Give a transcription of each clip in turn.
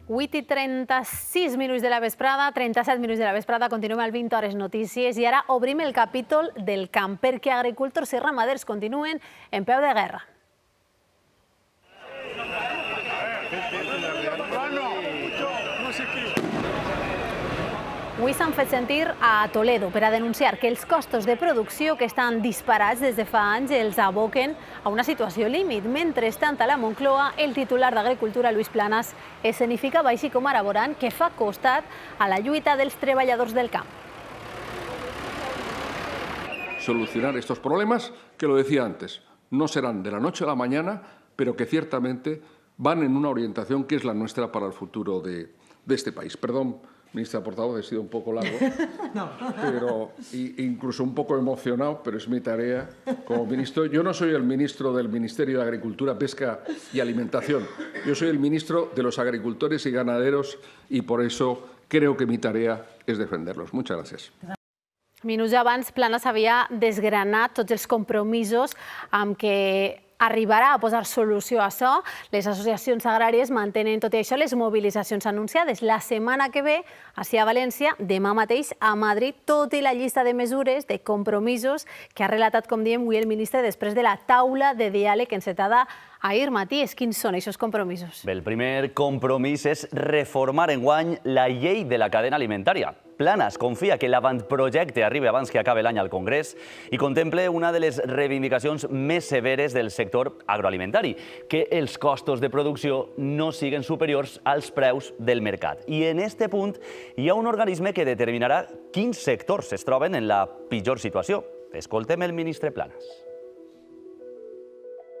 8:36 de la vesprada, 37 minuts de la vesprada, continuem al 20 hores notícies i ara obrim el capítol del camp perquè agricultors i ramaders continuen en peu de guerra. Avui s'han fet sentir a Toledo per a denunciar que els costos de producció que estan disparats des de fa anys els aboquen a una situació límit. Mentrestant, a la Moncloa, el titular d'Agricultura, Luis Planas, escenificava així com ara veuran que fa costat a la lluita dels treballadors del camp. Solucionar estos problemas, que lo decía antes, no serán de la noche a la mañana, pero que ciertamente van en una orientación que es la nuestra para el futuro de este país. Perdón, ministra portavoz, he sido un poco largo, pero incluso un poco emocionado, pero es mi tarea como ministro. Yo no soy el ministro del Ministerio de Agricultura, Pesca y Alimentación. Yo soy el ministro de los agricultores y ganaderos y por eso creo que mi tarea es defenderlos. Muchas gracias. Minuts abans, Planas havia desgranat tots els compromisos amb què arribarà a posar solució a això. Les associacions agràries mantenen tot i això les mobilitzacions anunciades la setmana que ve, així a València, demà mateix a Madrid, tot i la llista de mesures, de compromisos que ha relatat, com diem, avui el ministre després de la taula de diàleg encetada ahir. Matías, quins són aquests compromisos? El primer compromís és reformar enguany la llei de la cadena alimentària. Planas confia que l'avantprojecte arribi abans que acabi l'any al Congrés i contemple una de les reivindicacions més severes del sector agroalimentari, que els costos de producció no siguin superiors als preus del mercat. I en aquest punt hi ha un organisme que determinarà quins sectors es troben en la pitjor situació. Escoltem el ministre Planas.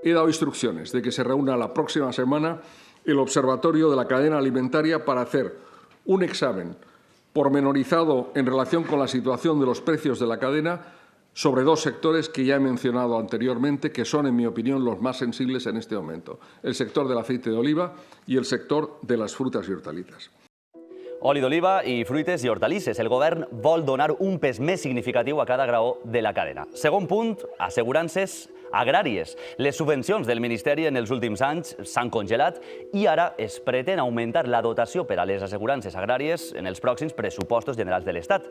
He dado instrucciones de que se reúna la próxima semana el Observatorio de la Cadena Alimentaria para hacer un examen pormenorizado en relación con la situación de los precios de la cadena sobre dos sectores que ya he mencionado anteriormente, que son, en mi opinión, los más sensibles en este momento: el sector del aceite de oliva y el sector de las frutas y hortalizas. Oli d'oliva i fruites i hortalisses. El govern vol donar un pes més significatiu a cada graó de la cadena. Segon punt, assegurances agràries. Les subvencions del Ministeri en els últims anys s'han congelat i ara es pretén augmentar la dotació per a les assegurances agràries en els pròxims pressupostos generals de l'Estat.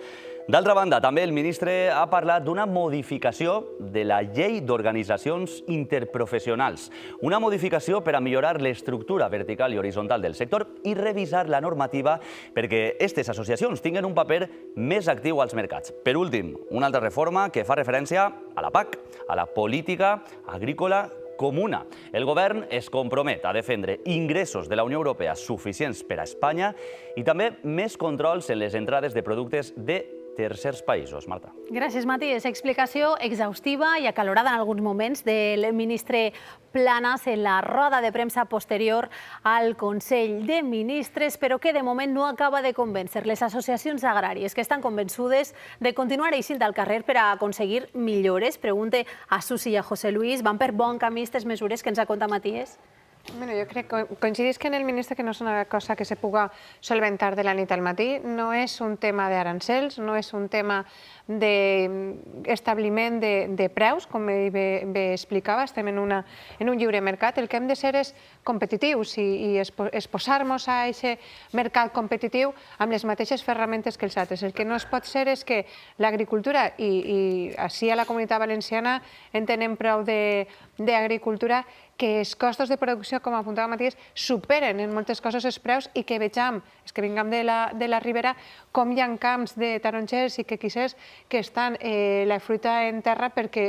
D'altra banda, també el ministre ha parlat d'una modificació de la llei d'organitzacions interprofessionals. Una modificació per a millorar l'estructura vertical i horitzontal del sector i revisar la normativa perquè aquestes associacions tinguin un paper més actiu als mercats. Per últim, una altra reforma que fa referència a la PAC, a la política agrícola comuna. El govern es compromet a defendre ingressos de la Unió Europea suficients per a Espanya i també més controls en les entrades de productes de tercers països. Marta. Gràcies, Matías. Explicació exhaustiva i acalorada en alguns moments del ministre Planas en la roda de premsa posterior al Consell de Ministres, però que de moment no acaba de convèncer les associacions agràries, que estan convençudes de continuar eixint al carrer per a aconseguir millores. Pregunte a Susi i a José Luis, van per bon camí aquestes mesures que ens ha contat Matías? Bueno, jo crec que coincidís que en el ministre que no és una cosa que se puga solventar de la nit al matí. No és un tema d'arancels, no és un tema d'establiment de preus, com bé explicava. Estem en un lliure mercat. El que hem de ser és competitius i exposar-nos a aquest mercat competitiu amb les mateixes ferramentes que els altres. El que no es pot ser és que l'agricultura, i així a la Comunitat Valenciana entenem prou d'agricultura, que els costos de producció, com apuntava Matías, superen en moltes coses els preus i que vegem, és que vinguem de la Ribera, com hi ha camps de tarongers i quequissers que estan la fruita en terra perquè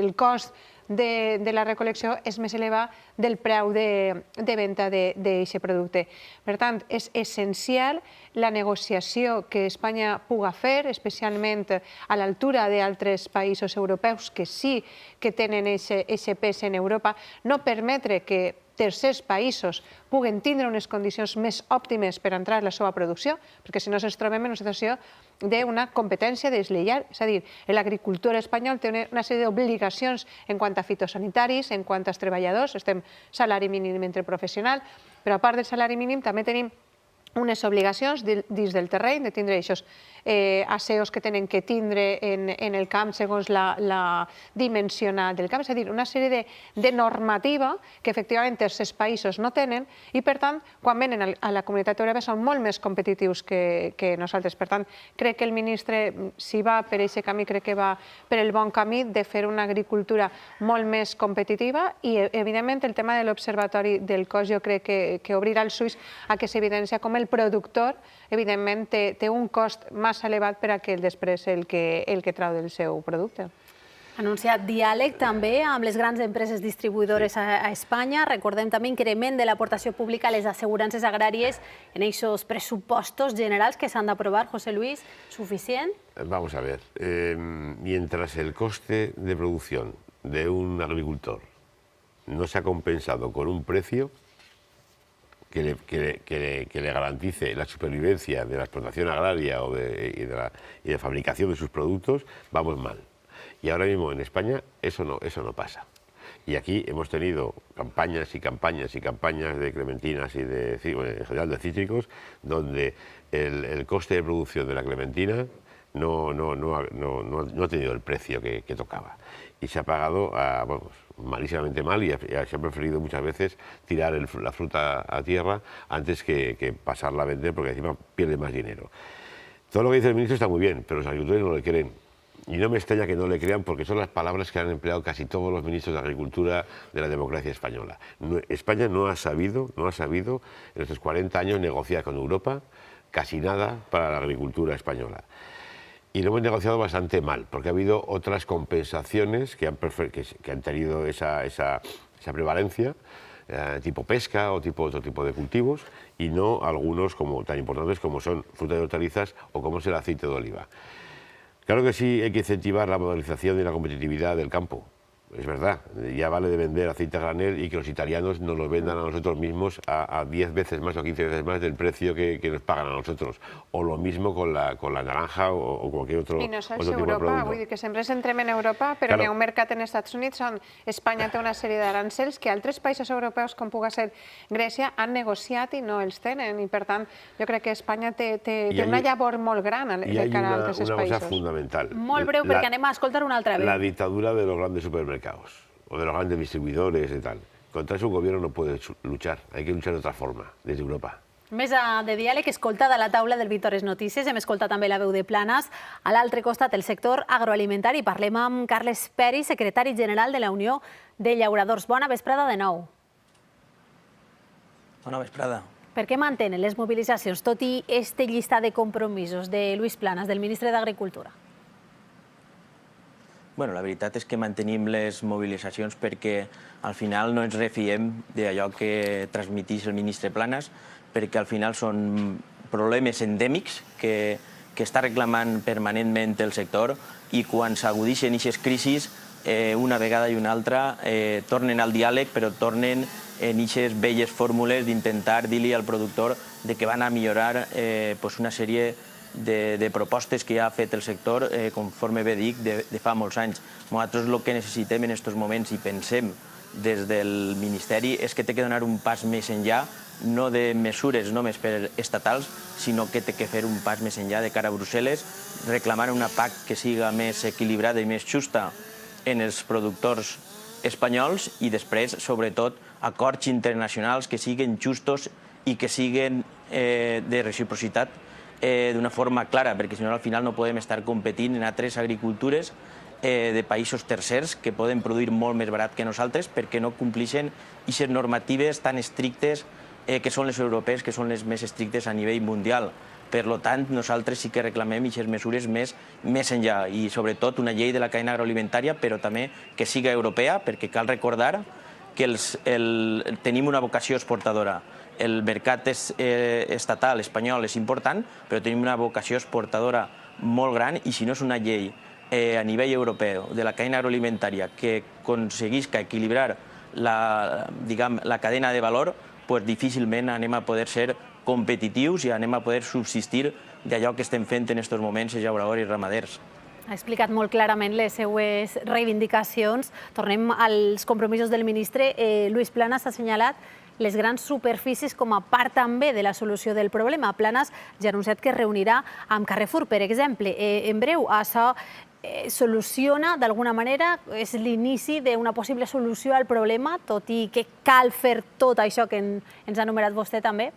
el cost de la recol·lecció és més elevat del preu de venda d'aquest producte. Per tant, és essencial la negociació que Espanya puga fer, especialment a l'altura d'altres països europeus que sí que tenen aquest pes en Europa, no permetre que tercers països puguen tindre unes condicions més òptimes per entrar en la seva producció, perquè si no ens trobem en una situació d'una competència deslleial. És a dir, l'agricultor espanyol té una sèrie d'obligacions en quant a fitosanitaris, en quant als treballadors, estem salari mínim interprofessional, però a part del salari mínim també tenim unes obligacions dins del terreny de tindre aquests asseos que tenen que tindre en el camp segons la dimensionat del camp, és a dir, una sèrie de normativa que efectivament tercers països no tenen i, per tant, quan venen a la Comunitat Europea són molt més competitius que nosaltres. Per tant, crec que el ministre, si va per aquest camí, crec que va per el bon camí de fer una agricultura molt més competitiva i, evidentment, el tema de l'Observatori del Cos jo crec que obrirà els ulls a que s'evidencia com el productor, evidentment, té un cost massa elevat per a que després el que trau del seu producte. Ha anunciat diàleg també amb les grans empreses distribuïdores a Espanya. Recordem també increment de l'aportació pública a les assegurances agràries en aquests pressupostos generals que s'han d'aprovar. José Luis, ¿suficient? Vamos a ver, mientras el coste de producción de un agricultor no se ha compensado con un precio que le garantice la supervivencia de la explotación agraria y de la fabricación de sus productos, vamos mal. Y ahora mismo en España eso no pasa. Y aquí hemos tenido campañas y campañas y campañas de clementinas y en general de cítricos, donde el coste de producción de la clementina no ha tenido el precio que tocaba. Y se ha pagado malísimamente mal y se ha preferido muchas veces tirar la fruta a tierra antes que pasarla a vender porque encima pierde más dinero. Todo lo que dice el ministro está muy bien, pero los agricultores no le creen. Y no me extraña que no le crean porque son las palabras que han empleado casi todos los ministros de Agricultura de la democracia española. España no ha sabido en estos 40 años negociar con Europa casi nada para la agricultura española. Y lo hemos negociado bastante mal, porque ha habido otras compensaciones que han tenido esa prevalencia, tipo pesca o otro tipo de cultivos, y no algunos tan importantes como son frutas y hortalizas o como es el aceite de oliva. Claro que sí hay que incentivar la modernización y la competitividad del campo. Es verdad, ya vale de vender aceite a granel y que los italianos nos lo vendan a nosotros mismos a 10 veces más o 15 veces más del precio que nos pagan a nosotros. O lo mismo con la naranja o cualquier otro tipo de producto. I no sols Europa, vull dir que sempre centrem en Europa, però hi ha un mercat en Estats Units on Espanya té una sèrie d'arancels que altres països europeus, com pugui ser Grècia, han negociat i no els tenen. I per tant, jo crec que Espanya té una llavor molt gran de cara a altres països. Y hay una cosa fundamental. Molt breu, perquè anem a escoltar una altra vez. La dictadura de los grandes supermercados o de los grandes distribuidores y tal. Contra eso un gobierno no puede luchar, hay que luchar de otra forma, desde Europa. Mesa de diàleg escoltada a la taula del Vitores Notícies. Hem escoltat també la veu de Planas. A l'altre costat, el sector agroalimentari. Parlem amb Carles Peri, secretari general de la Unió de Llauradors. Bona vesprada de nou. Bona vesprada. Per què mantenen les mobilitzacions, tot i este llistat de compromisos de Luis Planas, del ministre d'Agricultura? La veritat és que mantenim les mobilitzacions perquè al final no ens refiem d'allò que transmetís el ministre Planas, perquè al final són problemes endèmics que està reclamant permanentment el sector i quan s'agudixen aquestes crisis, una vegada i una altra, tornen al diàleg, però tornen en aquestes velles fórmules d'intentar dir-li al productor que van a millorar una sèrie de propostes que ja ha fet el sector, conforme bé dic, de fa molts anys. Nosaltres el que necessitem en aquests moments i pensem des del Ministeri és que té que donar un pas més enllà, no de mesures només per estatals, sinó que té que fer un pas més enllà de cara a Brussel·les, reclamant una PAC que siga més equilibrada i més justa en els productors espanyols i després, sobretot, acords internacionals que siguin justos i que siguin de reciprocitat d'una forma clara, perquè si no al final no podem estar competint en altres agricultures de països tercers que poden produir molt més barat que nosaltres perquè no complixen aquestes normatives tan estrictes que són les europees, que són les més estrictes a nivell mundial. Per tant, nosaltres sí que reclamem aquestes mesures més enllà i sobretot una llei de la cadena agroalimentària, però també que siga europea, perquè cal recordar que tenim una vocació exportadora. El mercat estatal espanyol és important, però tenim una vocació exportadora molt gran i si no és una llei a nivell europeu de la cadena agroalimentària que aconseguisca equilibrar la cadena de valor, difícilment anem a poder ser competitius i anem a poder subsistir d'allò que estem fent en aquests moments els llauradors i ramaders. Ha explicat molt clarament les seues reivindicacions. Tornem als compromisos del ministre. Luis Planas ha assenyalat les grans superfícies com a part també de la solució del problema. Planas ja ha anunciat que es reunirà amb Carrefour, per exemple. En breu, això soluciona d'alguna manera, és l'inici d'una possible solució al problema, tot i que cal fer tot això que ens ha enumerat vostè també?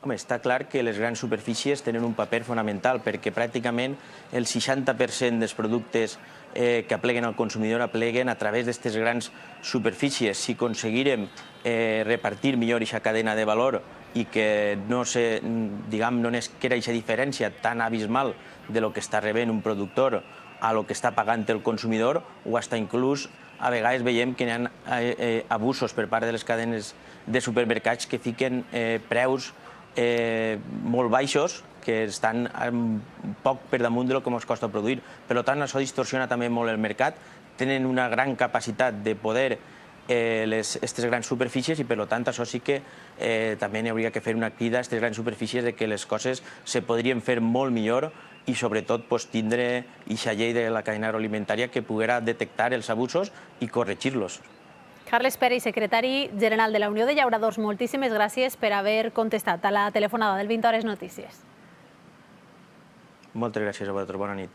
Home, està clar que les grans superfícies tenen un paper fonamental perquè pràcticament el 60% dels productes que apleguen al consumidor apleguen a través d'aquestes grans superfícies. Si aconseguirem repartir millor aquesta cadena de valor i que no es queda aquesta diferència tan abismal de lo que està rebent un productor a lo que està pagant el consumidor, o fins inclús a vegades veiem que hi ha abusos per part de les cadenes de supermercats que fiquen preus molt baixos que estan poc per damunt del que ens costa produir. Per tant, això distorsiona també molt el mercat. Tenen una gran capacitat de poder aquestes grans superfícies i, per tant, això sí que també n'hi hauria que fer una crida a aquestes grans superfícies de que les coses se podrien fer molt millor i, sobretot, tindre aquesta llei de la cadena agroalimentària que poguera detectar els abusos i corregir-los. Carles Pérez, secretari general de la Unió de Llauradors, moltíssimes gràcies per haver contestat a la telefonada del 20 Hores Notícies. Moltes gràcies a vosaltres. Bona nit.